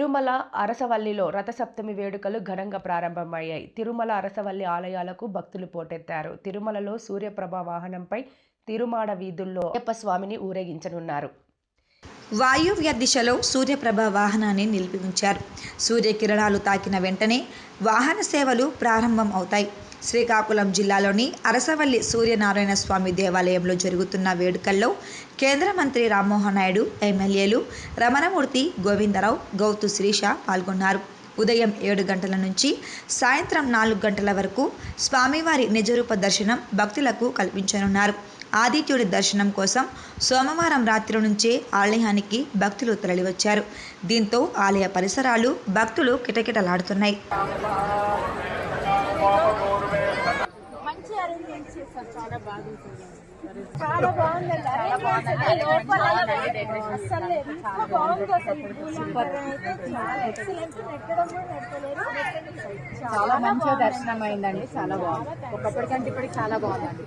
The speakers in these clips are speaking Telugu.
తిరుమల అరసవల్లిలో రథసప్తమి వేడుకలు ఘనంగా ప్రారంభమయ్యాయి. తిరుమల అరసవల్లి ఆలయాలకు భక్తులు పోటెత్తారు. తిరుమలలో సూర్యప్రభ వాహనంపై తిరుమాడ వీధుల్లో అయ్యప్ప స్వామిని ఊరేగించనున్నారు. వాయువ్య దిశలో సూర్యప్రభ వాహనాన్ని నిలిపి ఉంచారు. సూర్యకిరణాలు తాకిన వెంటనే వాహన సేవలు ప్రారంభం అవుతాయి. శ్రీకాకుళం జిల్లాలోని అరసవల్లి సూర్యనారాయణ స్వామి దేవాలయంలో జరుగుతున్న వేడుకల్లో కేంద్ర మంత్రి రామ్మోహన్ నాయుడు, ఎమ్మెల్యేలు రమణమూర్తి, గోవిందరావు, గౌతు శ్రీష పాల్గొన్నారు. ఉదయం 7 గంటల నుంచి సాయంత్రం 4 గంటల వరకు స్వామివారి నిజరూప దర్శనం భక్తులకు కల్పించనున్నారు. ఆదిత్యుడి దర్శనం కోసం సోమవారం రాత్రి నుంచే ఆలయానికి భక్తులు తరలివచ్చారు. దీంతో ఆలయ పరిసరాలు భక్తులు కిటకిటలాడుతున్నాయి. చాలా బాగుందండి. లోపల అసలు ఎంత బాగుంది. చాలా మంచిగా దర్శనం అయిందండి. చాలా బాగుంది. ఒకప్పటికంటే ఇప్పటికి చాలా బాగుందండి.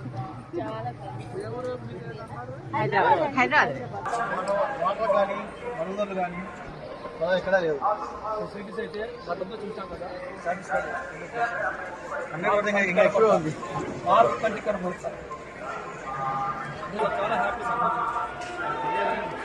హైదరాబాద్ ఇక్కడ లేవు ఫెసిలిటీస్ అయితే గతంలో చూసాం కదా. ఇంకా ఎక్కువ ఉంది. మార్పు కంటే ఇక్కడ చాలా హ్యాపీ.